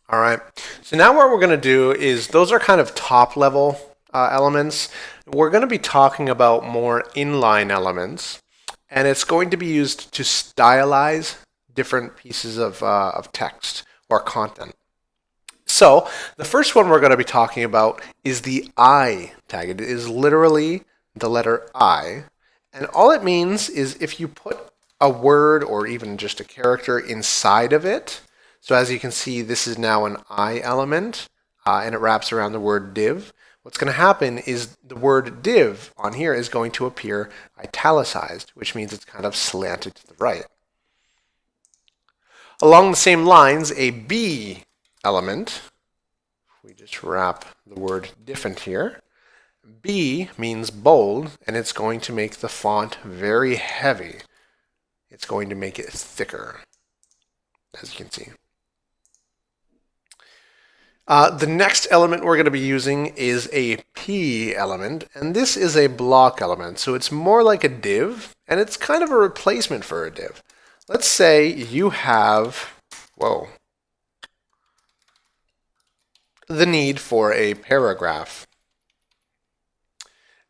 All right. So now what we're going to do is those are kind of top level elements. We're going to be talking about more inline elements, and it's going to be used to stylize different pieces of text or content. So the first one we're going to be talking about is the I tag. It is literally the letter I, and all it means is if you put a word or even just a character inside of it. So as you can see, this is now an I element, and it wraps around the word div. What's going to happen is the word div on here is going to appear italicized, which means it's kind of slanted to the right. Along the same lines, a B element, we just wrap the word different here. B means bold, and it's going to make the font very heavy. It's going to make it thicker, as you can see. The next element we're going to be using is a P element, and this is a block element, so it's more like a div, and it's kind of a replacement for a div. Let's say you have, the need for a paragraph.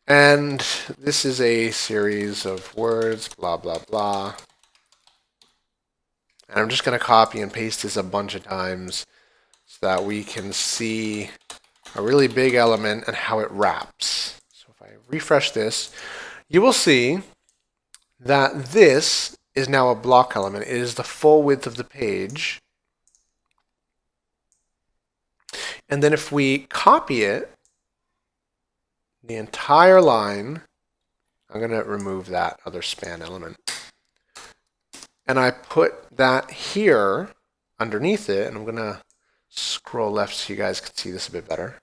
And this is a series of words, blah, blah, blah. And I'm just going to copy and paste this a bunch of times so that we can see a really big element and how it wraps. So if I refresh this, you will see that this is now a block element. It is the full width of the page. And then if we copy it, the entire line, I'm going to remove that other span element. And I put that here underneath it, and I'm going to scroll left so you guys can see this a bit better.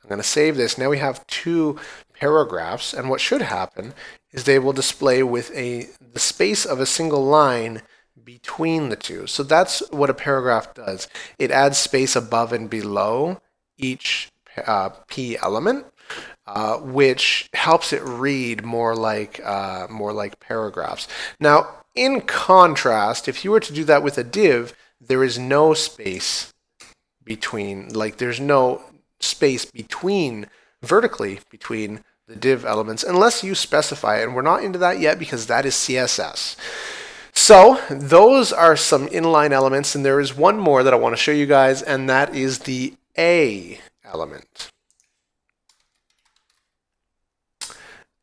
I'm going to save this. Now we have two paragraphs, and what should happen is they will display with the space of a single line between the two. So that's what a paragraph does. It adds space above and below each P element, which helps it read more like paragraphs. Now, in contrast, if you were to do that with a div, there is no space between, there's no space vertically between the div elements unless you specify it, and we're not into that yet because that is CSS. So those are some inline elements, and there is one more that I want to show you guys, and that is the A element.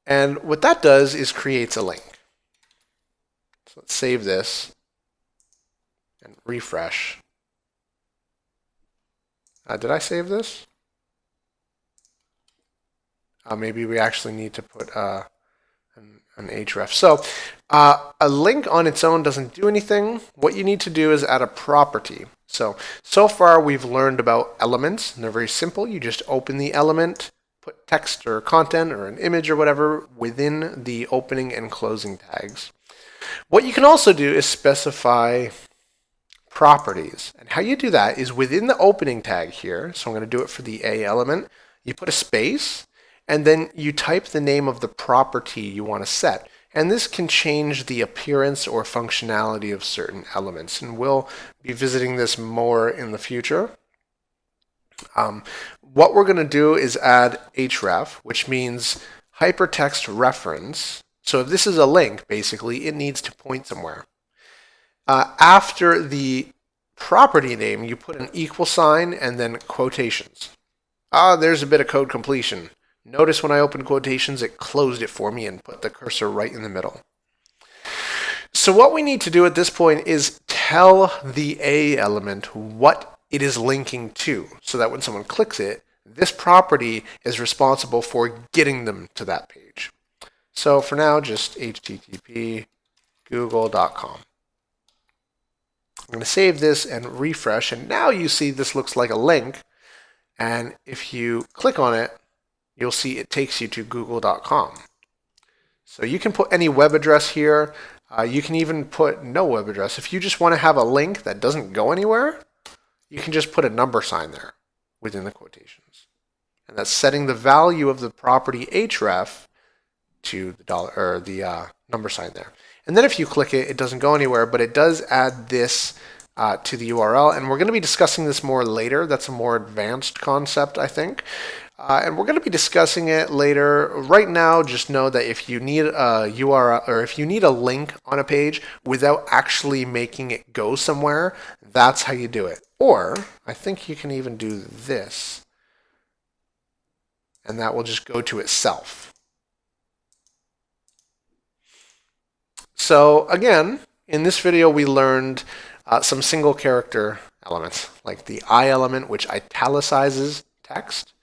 And what that does is creates a link. So let's save this and refresh. Did I save this? Maybe we actually need to put an href. So a link on its own doesn't do anything. What you need to do is add a property. So far we've learned about elements, and they're very simple. You just open the element, put text or content or an image or whatever within the opening and closing tags. What you can also do is specify properties. And how you do that is within the opening tag here. So I'm going to do it for the A element. You put a space, and then you type the name of the property you want to set. And this can change the appearance or functionality of certain elements. And we'll be visiting this more in the future. What we're going to do is add href, which means hypertext reference. So if this is a link, basically, it needs to point somewhere. After the property name, you put an equal sign and then quotations. There's a bit of code completion. Notice when I opened quotations, it closed it for me and put the cursor right in the middle. So what we need to do at this point is tell the A element what it is linking to, so that when someone clicks it, this property is responsible for getting them to that page. So for now, just http google.com. I'm going to save this and refresh, and now you see this looks like a link, and if you click on it, you'll see it takes you to google.com. So you can put any web address here. You can even put no web address. If you just want to have a link that doesn't go anywhere, you can just put a number sign there within the quotations. And that's setting the value of the property href to the number sign there. And then if you click it, it doesn't go anywhere, but it does add this to the URL. And we're going to be discussing this more later. That's a more advanced concept, I think. And we're going to be discussing it later. Right now, just know that if you need a URL or if you need a link on a page without actually making it go somewhere, that's how you do it. Or I think you can even do this, and that will just go to itself. So again, in this video, we learned some single character elements, like the I element, which italicizes text,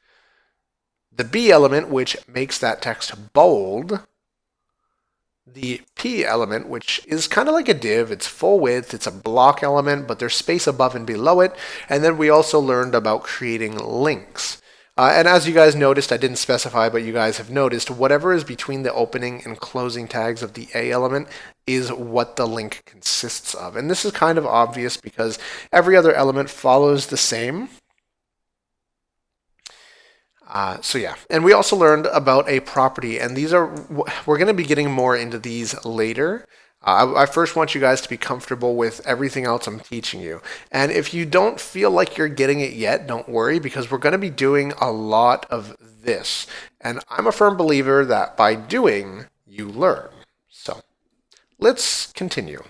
the B element, which makes that text bold, the P element, which is kind of like a div. It's full width. It's a block element, but there's space above and below it. And then we also learned about creating links. And as you guys noticed, I didn't specify, but you guys have noticed, whatever is between the opening and closing tags of the A element is what the link consists of. And this is kind of obvious because every other element follows the same. So yeah, and we also learned about a property, and we're going to be getting more into these later. I first want you guys to be comfortable with everything else I'm teaching you. And if you don't feel like you're getting it yet, don't worry, because we're going to be doing a lot of this. And I'm a firm believer that by doing, you learn. So let's continue.